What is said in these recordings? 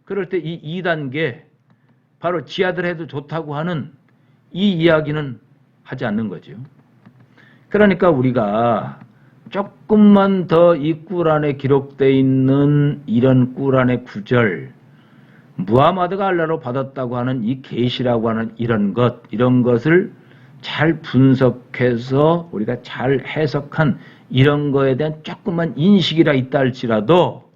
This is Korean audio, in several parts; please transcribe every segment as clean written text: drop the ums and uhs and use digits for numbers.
그럴 때 이 2단계 바로 지하들 해도 좋다고 하는 이 이야기는 하지 않는 거죠. 그러니까 우리가 조금만 더 이 꾸란에 기록되어 있는 이런 꾸란의 구절, 무하마드가 알라로 받았다고 하는 이 계시라고 하는 이런 것을 잘 분석해서 우리가 잘 해석한 이런 거에 대한 조금만 인식이라 있다 할지라도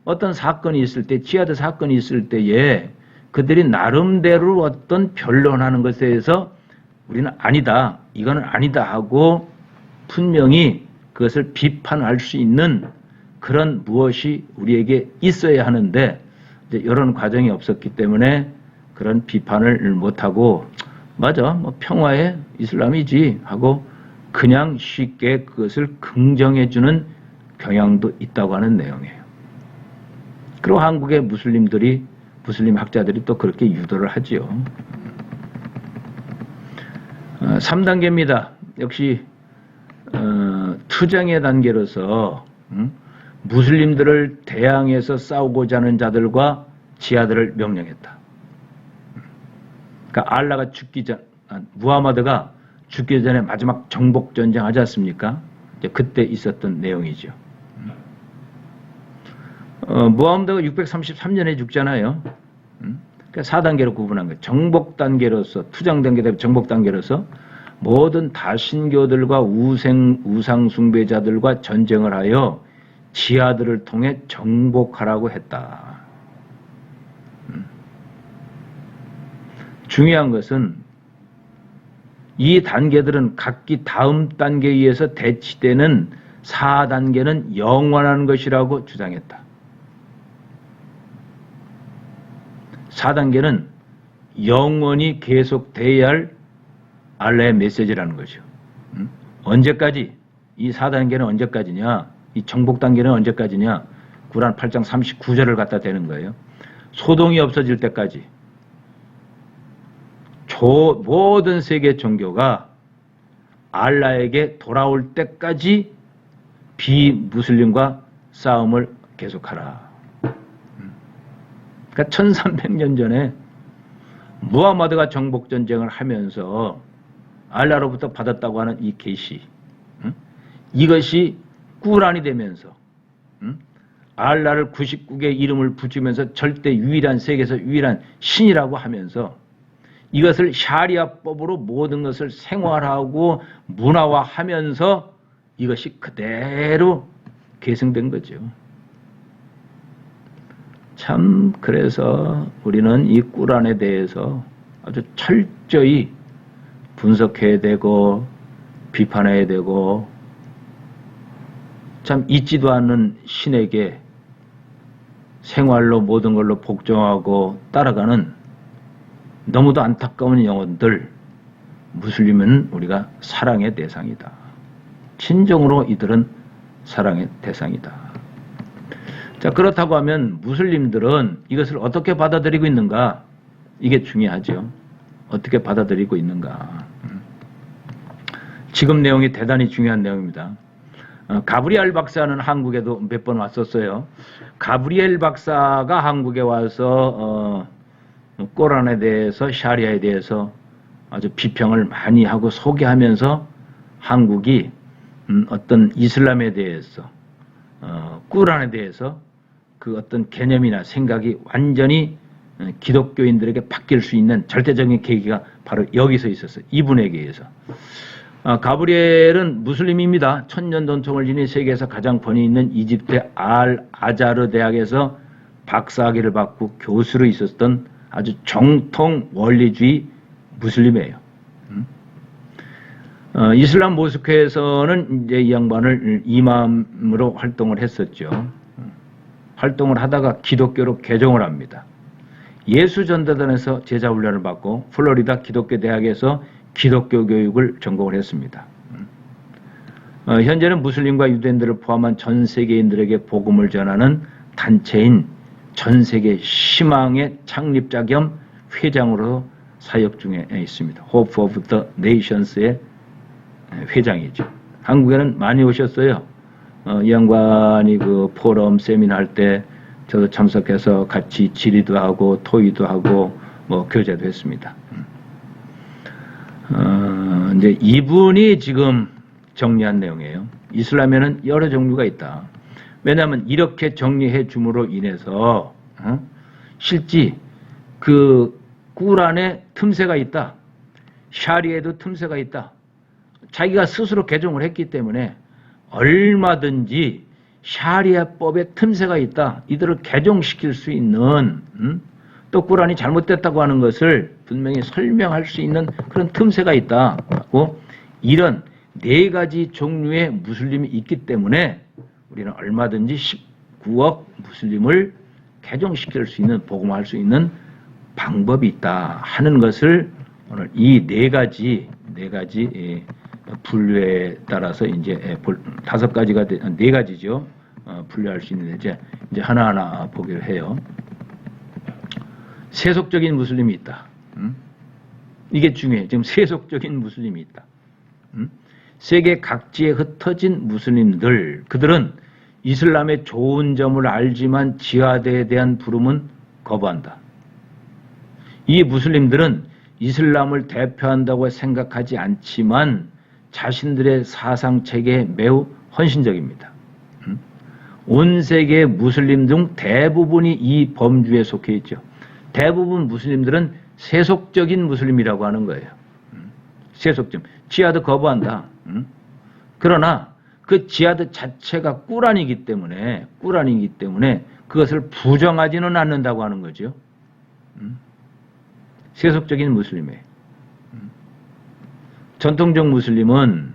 어떤 사건이 있을 때, 지하드 사건이 있을 때에 그들이 나름대로 어떤 변론하는 것에 대해서 우리는 아니다, 이거는 아니다 하고 분명히 그것을 비판할 수 있는 그런 무엇이 우리에게 있어야 하는데 이제 이런 과정이 없었기 때문에 그런 비판을 못하고 맞아, 뭐 평화의 이슬람이지 하고 그냥 쉽게 그것을 긍정해주는 경향도 있다고 하는 내용이에요. 그리고 한국의 무슬림 학자들이 또 그렇게 유도를 하지요. 3단계입니다. 역시 투쟁의 단계로서 무슬림들을 대항해서 싸우고자 하는 자들과 지하들을 명령했다. 그러니까 알라가 무하마드가 죽기 전에 마지막 정복 전쟁 하지 않습니까? 이제 그때 있었던 내용이죠. 무하마드가 633년에 죽잖아요. 그러니까 4단계로 구분한 거예요. 정복 단계로서, 투쟁 단계 대비 정복 단계로서 모든 다신교들과 우상 숭배자들과 전쟁을 하여 지하들을 통해 정복하라고 했다. 중요한 것은 이 단계들은 각기 다음 단계에 의해서 대치되는 4단계는 영원한 것이라고 주장했다. 4단계는 영원히 계속돼야 할 알라의 메시지라는 거죠. 언제까지? 이 4단계는 언제까지냐? 이 정복 단계는 언제까지냐? 구란 8장 39절을 갖다 대는 거예요. 소동이 없어질 때까지 모든 세계 종교가 알라에게 돌아올 때까지 비무슬림과 싸움을 계속하라. 그러니까 1300년 전에 무하마드가 정복전쟁을 하면서 알라로부터 받았다고 하는 이 계시, 이것이 꾸란이 되면서 알라를 99개의 이름을 붙이면서 절대 유일한, 세계에서 유일한 신이라고 하면서 이것을 샤리아법으로 모든 것을 생활하고 문화화하면서 이것이 그대로 계승된 거죠. 참 그래서 우리는 이 꾸란에 대해서 아주 철저히 분석해야 되고 비판해야 되고 참 있지도 않는 신에게 생활로 모든 걸로 복종하고 따라가는 너무도 안타까운 영혼들, 무슬림은 우리가 사랑의 대상이다. 진정으로 이들은 사랑의 대상이다. 자, 그렇다고 하면 무슬림들은 이것을 어떻게 받아들이고 있는가? 이게 중요하죠. 어떻게 받아들이고 있는가? 지금 내용이 대단히 중요한 내용입니다. 가브리엘 박사는 한국에도 몇 번 왔었어요. 가브리엘 박사가 한국에 와서 꾸란에 대해서, 샤리아에 대해서 아주 비평을 많이 하고 소개하면서 한국이 어떤 이슬람에 대해서, 꾸란에 대해서 그 어떤 개념이나 생각이 완전히 기독교인들에게 바뀔 수 있는 절대적인 계기가 바로 여기서 있었어요. 이분에게 의해서. 가브리엘은 무슬림입니다. 천년 전통을 지닌 세계에서 가장 권위 있는 이집트의 알-아자르 대학에서 박사학위를 받고 교수로 있었던 아주 정통 원리주의 무슬림이에요. 이슬람 모스크에서는 이제 이 양반을 이맘으로 활동을 했었죠. 활동을 하다가 기독교로 개종을 합니다. 예수전도단에서 제자훈련을 받고 플로리다 기독교 대학에서 기독교 교육을 전공을 했습니다. 현재는 무슬림과 유대인들을 포함한 전 세계인들에게 복음을 전하는 단체인 전 세계 희망의 창립자 겸 회장으로 사역 중에 있습니다. Hope of the Nations의 회장이죠. 한국에는 많이 오셨어요. 이 양반이 그 포럼 세미나 할 때 저도 참석해서 같이 질의도 하고 토의도 하고 뭐 교제도 했습니다. 이제 이분이 지금 정리한 내용이에요. 이슬람에는 여러 종류가 있다. 왜냐하면 이렇게 정리해 줌으로 인해서 실제 그 꾸란에 틈새가 있다. 샤리에도 틈새가 있다. 자기가 스스로 개종을 했기 때문에 얼마든지 샤리아법에 틈새가 있다. 이들을 개종시킬 수 있는 또 꾸란이 잘못됐다고 하는 것을 분명히 설명할 수 있는 그런 틈새가 있다고 이런 4가지 종류의 무슬림이 있기 때문에 우리는 얼마든지 19억 무슬림을 개종시킬 수 있는 복음화할 수 있는 방법이 있다 하는 것을 오늘 이 4가지 분류에 따라서 이제 5가지가 4가지죠. 분류할 수 있는데 이제 하나하나 보기로 해요. 세속적인 무슬림이 있다. 이게 중요해. 지금 세속적인 무슬림이 있다. 세계 각지에 흩어진 무슬림들, 그들은 이슬람의 좋은 점을 알지만 지하드에 대한 부름은 거부한다. 이 무슬림들은 이슬람을 대표한다고 생각하지 않지만 자신들의 사상체계에 매우 헌신적입니다. 온 세계의 무슬림 중 대부분이 이 범주에 속해 있죠. 대부분 무슬림들은 세속적인 무슬림이라고 하는 거예요. 세속적. 지하드 거부한다. 그러나 그 지하드 자체가 꾸란이기 때문에 그것을 부정하지는 않는다고 하는 거죠. 세속적인 무슬림이에요. 전통적 무슬림은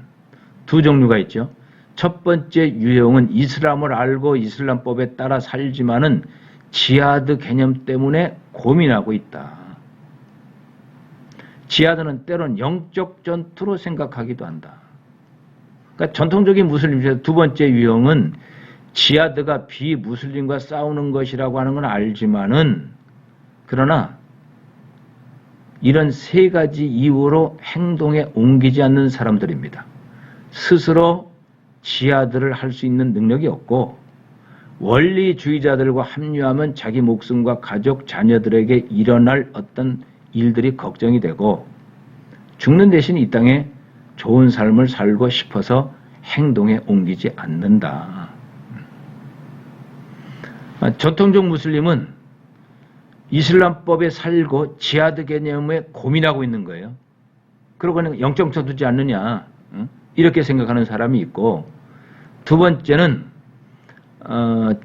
2 종류가 있죠. 첫 번째 유형은 이슬람을 알고 이슬람법에 따라 살지만은 지하드 개념 때문에 고민하고 있다. 지하드는 때론 영적 전투로 생각하기도 한다. 그러니까 전통적인 무슬림 중에서 2번째 유형은 지하드가 비무슬림과 싸우는 것이라고 하는 건 알지만은 그러나 이런 3가지 이유로 행동에 옮기지 않는 사람들입니다. 스스로 지하드를 할 수 있는 능력이 없고 원리주의자들과 합류하면 자기 목숨과 가족, 자녀들에게 일어날 어떤 일들이 걱정이 되고 죽는 대신 이 땅에 좋은 삶을 살고 싶어서 행동에 옮기지 않는다. 전통적 무슬림은 이슬람법에 살고 지하드 개념에 고민하고 있는 거예요. 그러고는 영적 전투지 않느냐 이렇게 생각하는 사람이 있고 2번째는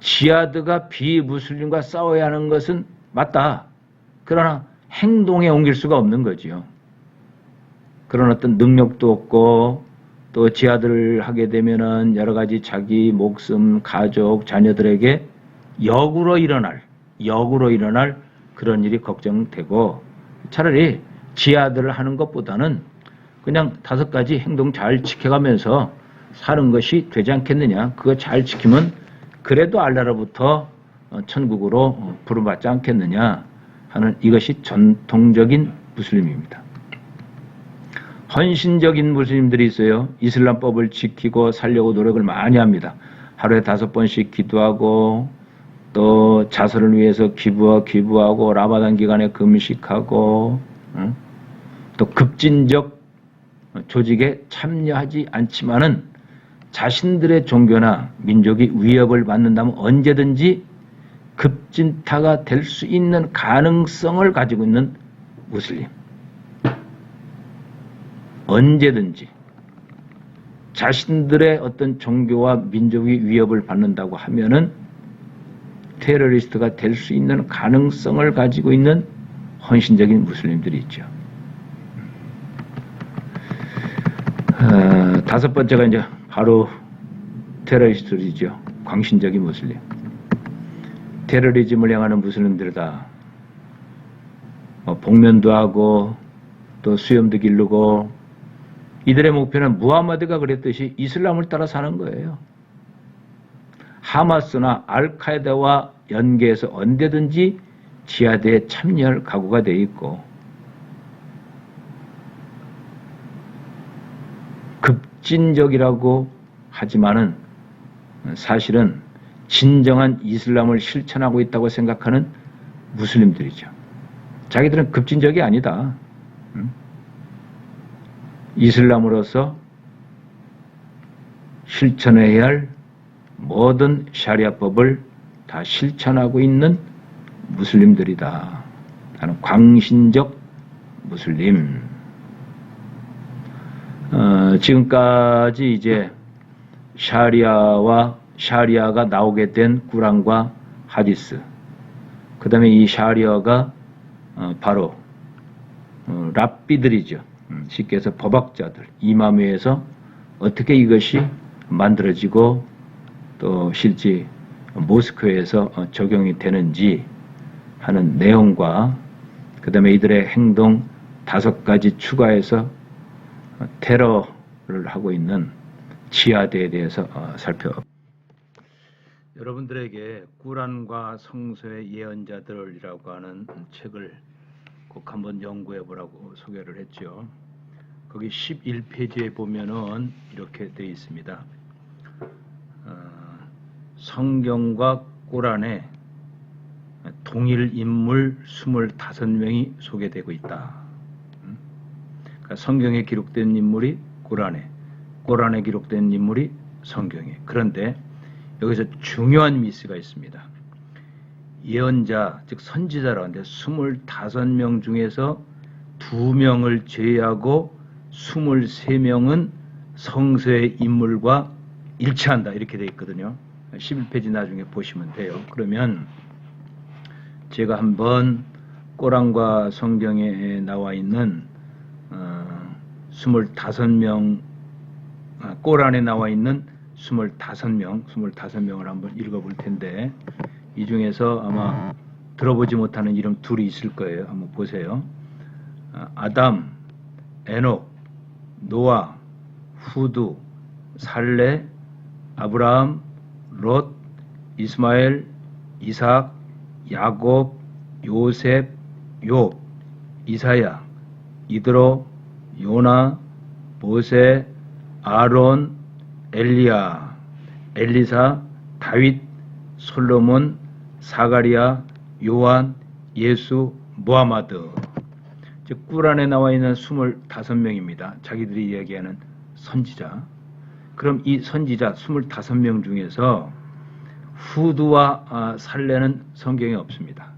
지하드가 비무슬림과 싸워야 하는 것은 맞다. 그러나 행동에 옮길 수가 없는 거지요. 그런 어떤 능력도 없고 또 지하드를 하게 되면은 여러 가지 자기 목숨, 가족, 자녀들에게 역으로 일어날 그런 일이 걱정되고 차라리 지하드를 하는 것보다는 그냥 5가지 행동 잘 지켜가면서 사는 것이 되지 않겠느냐. 그거 잘 지키면 그래도 알라로부터 천국으로 부름받지 않겠느냐 하는 이것이 전통적인 무슬림입니다. 헌신적인 무슬림들이 있어요. 이슬람법을 지키고 살려고 노력을 많이 합니다. 하루에 5번씩 기도하고 또 자선을 위해서 기부하고 라마단 기간에 금식하고 또 급진적 조직에 참여하지 않지만은 자신들의 종교나 민족이 위협을 받는다면 언제든지 급진타가 될 수 있는 가능성을 가지고 있는 무슬림. 언제든지 자신들의 어떤 종교와 민족이 위협을 받는다고 하면은 테러리스트가 될 수 있는 가능성을 가지고 있는 헌신적인 무슬림들이 있죠. 5번째가 이제 바로 테러리스트이죠. 광신적인 무슬림. 테러리즘을 향하는 무슬림들이다. 복면도 하고 또 수염도 기르고 이들의 목표는 무하마드가 그랬듯이 이슬람을 따라 사는 거예요. 하마스나 알카에다와 연계해서 언제든지 지하드에 참여할 각오가 되어 있고 급진적이라고 하지만은 사실은 진정한 이슬람을 실천하고 있다고 생각하는 무슬림들이죠. 자기들은 급진적이 아니다. 이슬람으로서 실천해야 할 모든 샤리아법을 다 실천하고 있는 무슬림들이다. 하는 광신적 무슬림. 지금까지 이제 샤리아가 나오게 된 꾸란과 하디스, 그 다음에 이 샤리아가 바로 랍비들이죠. 쉽게 해서 법학자들, 이마무에서 어떻게 이것이 만들어지고 또 실제 모스크에서 적용이 되는지 하는 내용과 그 다음에 이들의 행동 5가지 추가해서 테러를 하고 있는 지하드에 대해서 여러분들에게 꾸란과 성서의 예언자들이라고 하는 책을 꼭 한번 연구해 보라고 소개를 했죠. 거기 11페이지에 보면은 이렇게 되어 있습니다. 성경과 꾸란에 동일 인물 25명이 소개되고 있다. 그러니까 성경에 기록된 인물이 꾸란에 기록된 인물이 성경에. 그런데 여기서 중요한 미스가 있습니다. 예언자, 즉 선지자라고 하는데 25명 중에서 2명을 제외하고 23명은 성서의 인물과 일치한다. 이렇게 되어 있거든요. 11페이지 나중에 보시면 돼요. 그러면 제가 한번 꾸란과 성경에 나와 있는 25명, 꾸란에 나와 있는 25명을 한번 읽어볼 텐데, 이 중에서 아마 들어보지 못하는 이름 둘이 있을 거예요. 한번 보세요. 아담, 에녹, 노아, 후드, 살레, 아브라함, 롯, 이스마엘, 이삭, 야곱, 요셉, 욥, 이사야, 이드로, 요나, 모세, 아론, 엘리야, 엘리사, 다윗, 솔로몬, 사가리야, 요한, 예수, 무하마드. 즉 꾸란에 나와 있는 25명입니다. 자기들이 이야기하는 선지자. 그럼 이 선지자 25명 중에서 후드와 살레는 성경에 없습니다.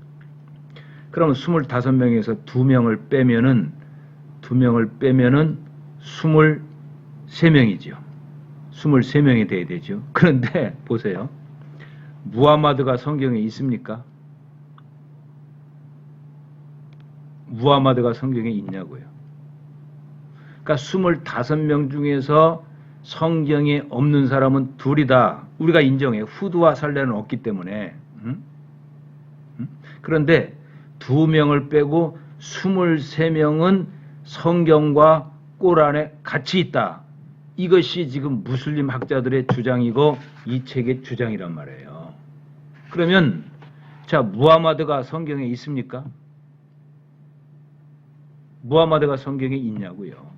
그럼 25명에서 2명을 빼면은 23명이죠. 23명이 돼야 되죠. 그런데 보세요. 무하마드가 성경에 있습니까? 무하마드가 성경에 있냐고요. 그러니까 25명 중에서 성경에 없는 사람은 둘이다. 우리가 인정해요. 후드와 살레는 없기 때문에. 그런데 2명을 빼고 23명은 성경과 꾸란에 같이 있다. 이것이 지금 무슬림 학자들의 주장이고 이 책의 주장이란 말이에요. 그러면 자, 무하마드가 성경에 있습니까? 무하마드가 성경에 있냐고요.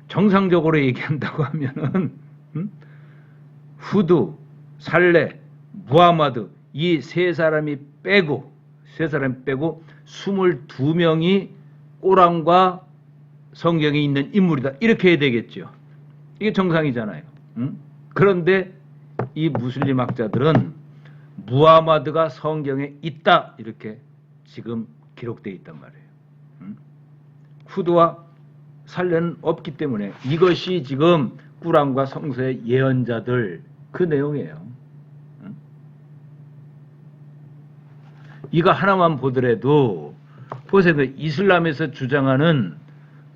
정상적으로 얘기한다고 하면은 후드, 살레, 무하마드 이 세 사람이 빼고 22명이 꾸란과 성경에 있는 인물이다. 이렇게 해야 되겠죠. 이게 정상이잖아요. 그런데 이 무슬림 학자들은 무하마드가 성경에 있다. 이렇게 지금 기록되어 있단 말이에요. 후드와 살레는 없기 때문에 이것이 지금 꾸란과 성서의 예언자들 그 내용이에요. 이거 하나만 보더라도 보세요. 이슬람에서 주장하는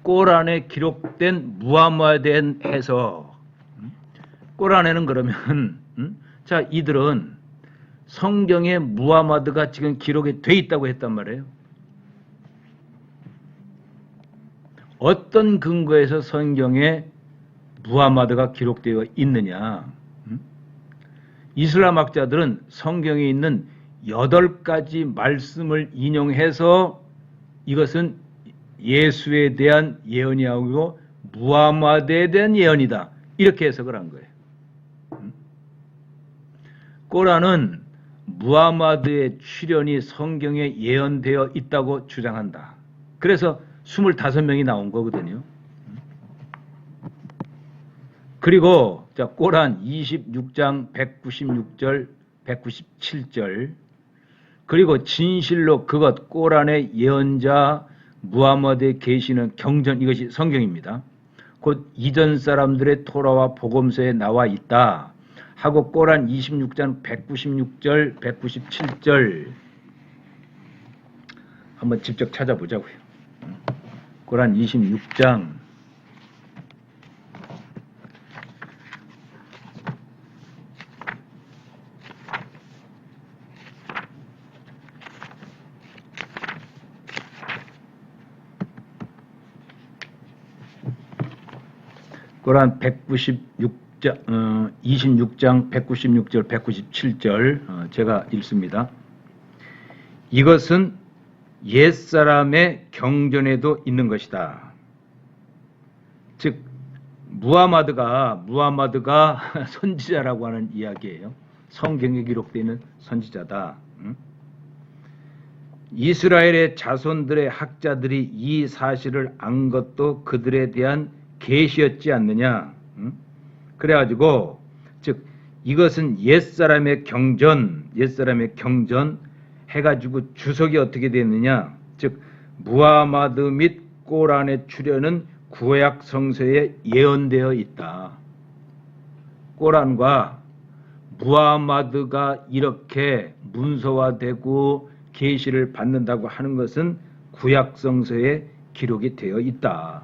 꾸란에 기록된 무하마드에 해서 꾸란에는 그러면 자 이들은 성경에 무하마드가 지금 기록이 돼 있다고 했단 말이에요. 어떤 근거에서 성경에 무하마드가 기록되어 있느냐? 이슬람 학자들은 성경에 있는 8가지 말씀을 인용해서 이것은 예수에 대한 예언이 아니고 무하마드에 대한 예언이다. 이렇게 해석을 한 거예요. 꼬란은 무하마드의 출현이 성경에 예언되어 있다고 주장한다. 그래서 25명이 나온 거거든요. 그리고 자, 꼬란 26장 196절, 197절, 그리고 진실로 그것 꼬란의 예언자 무하마드의 계시는 경전, 이것이 성경입니다. 곧 이전 사람들의 토라와 복음서에 나와 있다 하고 꼬란 26장 196절, 197절 한번 직접 찾아보자고요. 꼬란 26장 꼬란 26장 196절 197절 제가 읽습니다. 이것은 옛사람의 경전에도 있는 것이다. 즉 무하마드가 선지자라고 하는 이야기예요. 성경에 기록되어 있는 선지자다. 이스라엘의 자손들의 학자들이 이 사실을 안 것도 그들에 대한 계시였지 않느냐. 그래가지고 즉 이것은 옛사람의 경전 해가지고 주석이 어떻게 됐느냐. 즉 무하마드 및 꼬란의 출현은 구약 성서에 예언되어 있다. 꼬란과 무하마드가 이렇게 문서화되고 계시를 받는다고 하는 것은 구약 성서에 기록이 되어 있다.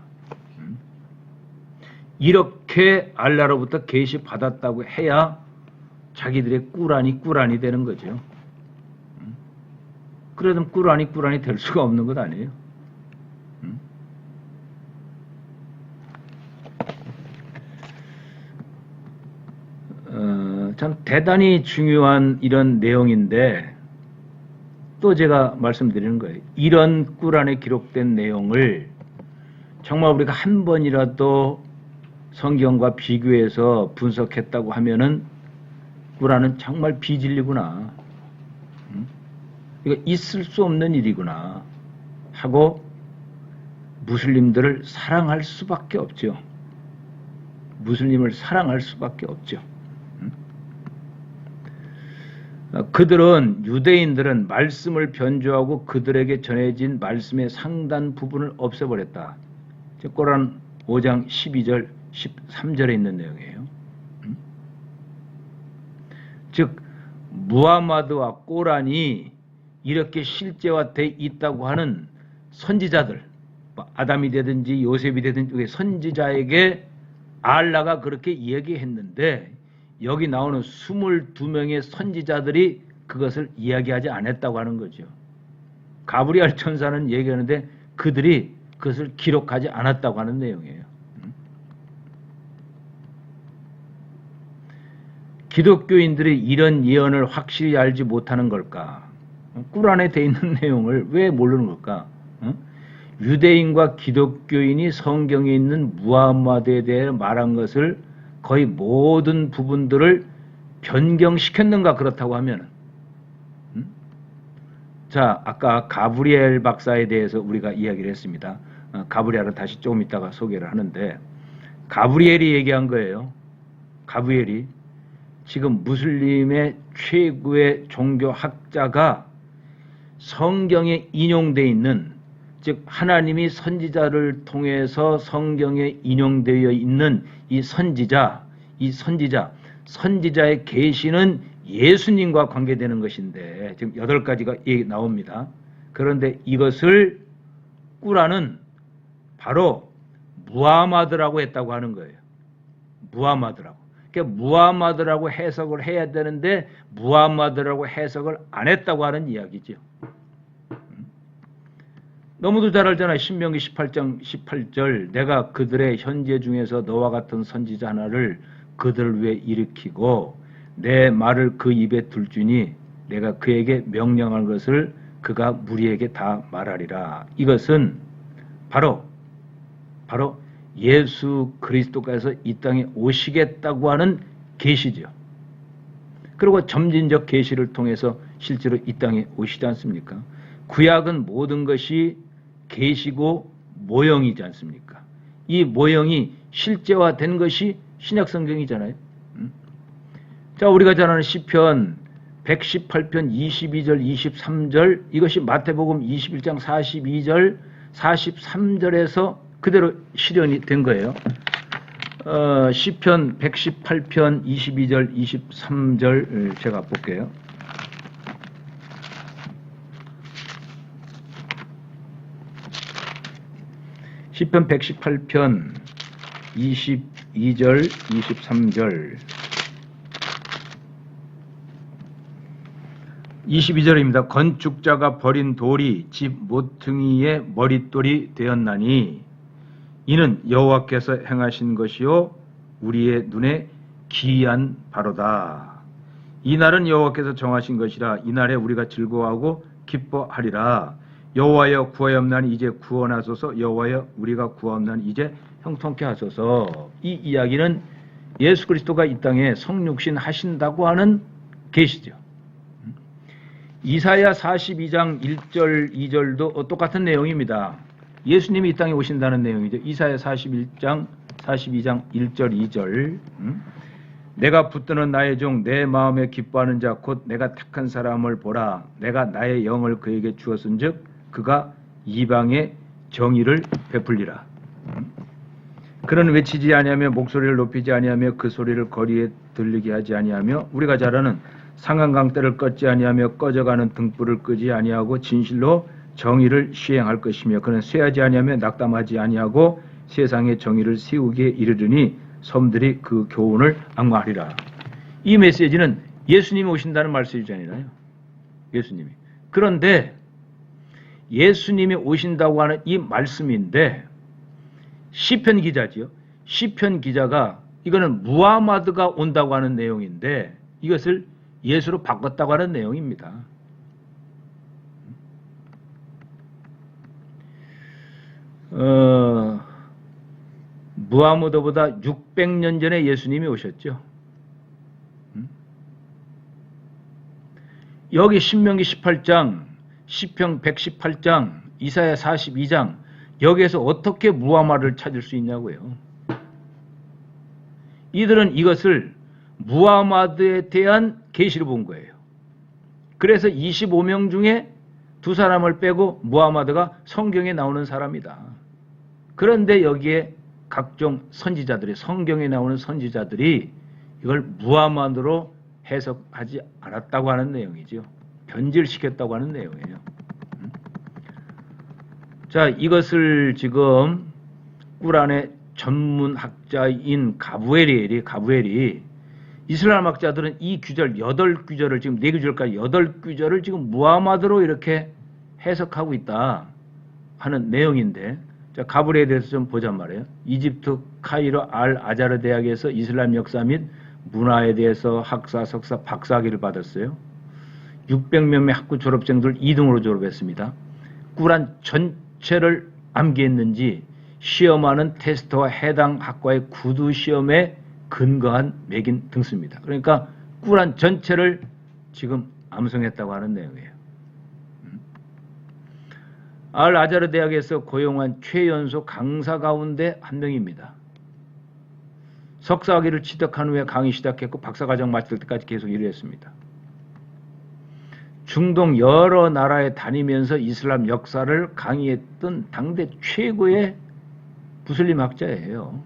이렇게 알라로부터 계시 받았다고 해야 자기들의 꾸란이 되는 거죠. 그래도 꾸란이 될 수가 없는 것 아니에요. 참 대단히 중요한 이런 내용인데 또 제가 말씀드리는 거예요. 이런 꾸란에 기록된 내용을 정말 우리가 한 번이라도 성경과 비교해서 분석했다고 하면은 꾸란은 정말 비진리구나. 이거 있을 수 없는 일이구나 하고 무슬림들을 사랑할 수밖에 없죠. 무슬림을 사랑할 수밖에 없죠. 유대인들은 말씀을 변조하고 그들에게 전해진 말씀의 상단 부분을 없애버렸다. 꼬란 5장 12절 13절에 있는 내용이에요. 즉 무하마드와 꼬란이 이렇게 실제화되어 있다고 하는 선지자들, 아담이 되든지 요셉이 되든지 선지자에게 알라가 그렇게 이야기했는데 여기 나오는 22명의 선지자들이 그것을 이야기하지 않았다고 하는 거죠. 가브리엘 천사는 얘기하는데 그들이 그것을 기록하지 않았다고 하는 내용이에요. 기독교인들이 이런 예언을 확실히 알지 못하는 걸까? 꾸란에 돼 있는 내용을 왜 모르는 걸까? 유대인과 기독교인이 성경에 있는 무하마드에 대해 말한 것을 거의 모든 부분들을 변경시켰는가 그렇다고 하면 자, 아까 가브리엘 박사에 대해서 우리가 이야기를 했습니다. 가브리엘은 다시 조금 있다가 소개를 하는데 가브리엘이 얘기한 거예요. 가브리엘이 지금 무슬림의 최고의 종교학자가 성경에 인용되어 있는 즉 하나님이 선지자를 통해서 성경에 인용되어 있는 이 선지자의 계시는 예수님과 관계되는 것인데 지금 8가지가 나옵니다. 그런데 이것을 꾸란은 바로 무하마드라고 했다고 하는 거예요. 무하마드라고. 그러니까 무하마드라고 해석을 해야 되는데 무하마드라고 해석을 안 했다고 하는 이야기죠. 너무도 잘 알잖아요. 신명기 18장 18절 내가 그들의 현재 중에서 너와 같은 선지자 하나를 그들을 위해 일으키고 내 말을 그 입에 둘 주니 내가 그에게 명령한 것을 그가 무리에게 다 말하리라. 이것은 바로 예수 그리스도께서 이 땅에 오시겠다고 하는 계시죠. 그리고 점진적 계시를 통해서 실제로 이 땅에 오시지 않습니까? 구약은 모든 것이 계시고 모형이지 않습니까? 이 모형이 실제화된 것이 신약 성경이잖아요. 자, 우리가 잘 아는 시편 118편 22절 23절, 이것이 마태복음 21장 42절 43절에서 그대로 실현이 된 거예요. 시편 118편 22절 23절 제가 볼게요. 시편 118편 22절 23절 22절입니다. 건축자가 버린 돌이 집 모퉁이의 머릿돌이 되었나니 이는 여호와께서 행하신 것이요 우리의 눈에 기이한 바로다. 이 날은 여호와께서 정하신 것이라 이날에 우리가 즐거워하고 기뻐하리라. 여호와여 구하옵나니 이제 구원하소서. 여호와여 우리가 구하옵나니 이제 형통케 하소서. 이 이야기는 예수 그리스도가 이 땅에 성육신 하신다고 하는 계시죠. 이사야 42장 1절 2절도 똑같은 내용입니다. 예수님이 이 땅에 오신다는 내용이죠. 이사야 42장 1절 2절 내가 붙드는 나의 종 내 마음에 기뻐하는 자 곧 내가 택한 사람을 보라. 내가 나의 영을 그에게 주었은즉 그가 이방의 정의를 베풀리라. 그는 외치지 아니하며 목소리를 높이지 아니하며 그 소리를 거리에 들리게 하지 아니하며 우리가 잘 아는 상한강대를 껐지 아니하며 꺼져가는 등불을 끄지 아니하고 진실로 정의를 시행할 것이며 그는 쇠하지 아니하며 낙담하지 아니하고 세상의 정의를 세우기에 이르르니 섬들이 그 교훈을 앙망하리라. 이 메시지는 예수님이 오신다는 말씀이잖아요. 예수님이. 그런데 예수님이 오신다고 하는 이 말씀인데 시편 기자지요. 시편 기자가 이거는 무하마드가 온다고 하는 내용인데 이것을 예수로 바꿨다고 하는 내용입니다. 무하마드보다 600년 전에 예수님이 오셨죠. 여기 신명기 18장, 시편 118장, 이사야 42장 여기에서 어떻게 무하마드를 찾을 수 있냐고요. 이들은 이것을 무하마드에 대한 계시를 본 거예요. 그래서 25명 중에 2사람을 빼고 무하마드가 성경에 나오는 사람이다. 그런데 여기에 각종 선지자들이 성경에 나오는 선지자들이 이걸 무하마드로 해석하지 않았다고 하는 내용이죠. 변질시켰다고 하는 내용이에요. 자, 이것을 지금 꾸란의 전문학자인 가브엘이 이슬람 학자들은 이 규절 8규절을 지금 4규절까지 8규절을 지금 무하마드로 이렇게 해석하고 있다 하는 내용인데 자, 가브엘에 대해서 좀 보잔 말이에요. 이집트 카이로 알 아자르 대학에서 이슬람 역사 및 문화에 대해서 학사, 석사, 박사학위를 받았어요. 600명의 학부 졸업생들 2등으로 졸업했습니다. 꾸란 전체를 암기했는지 시험하는 테스트와 해당 학과의 구두 시험에 근거한 맥인 등수입니다. 그러니까 꾸란 전체를 지금 암송했다고 하는 내용이에요. 알 아자르 대학에서 고용한 최연소 강사 가운데 한 명입니다. 석사학위를 취득한 후에 강의 시작했고 박사과정 마칠 때까지 계속 일을 했습니다. 중동 여러 나라에 다니면서 이슬람 역사를 강의했던 당대 최고의 무슬림 학자예요.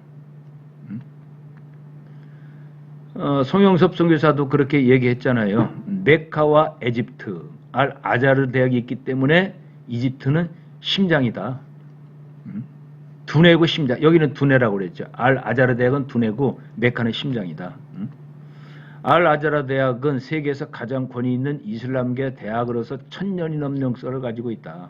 송영섭 선교사도 그렇게 얘기했잖아요. 메카와 에집트, 알 아자르 대학이 있기 때문에 이집트는 심장이다. 두뇌고 심장. 여기는 두뇌라고 그랬죠. 알 아자르 대학은 두뇌고 메카는 심장이다. 알 아자르 대학은 세계에서 가장 권위 있는 이슬람계 대학으로서 1000년이 넘는 역사를 가지고 있다.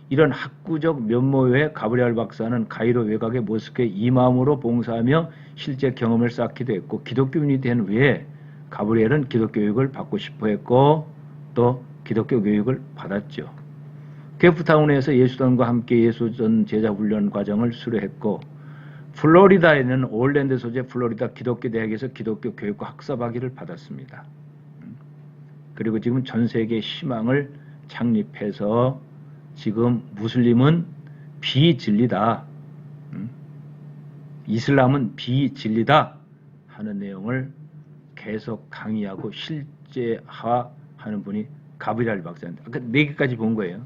이런 학구적 면모에 가브리엘 박사는 가이로 외곽의 모스크에 이마음으로 봉사하며 실제 경험을 쌓기도 했고 기독교인이 된 후에 가브리엘은 기독교육을 받고 싶어 했고 또 기독교 교육을 받았죠. 케이프타운에서 예수단과 함께 예수전 제자 훈련 과정을 수료했고 플로리다에는 올랜드 소재 플로리다 기독교 대학에서 기독교 교육과 학사학위를 받았습니다. 그리고 지금 전 세계 희망을 창립해서 지금 무슬림은 비진리다, 이슬람은 비진리다 하는 내용을 계속 강의하고 실제화하는 분이 가브리엘 박사입니다. 아까 4개까지 본 거예요.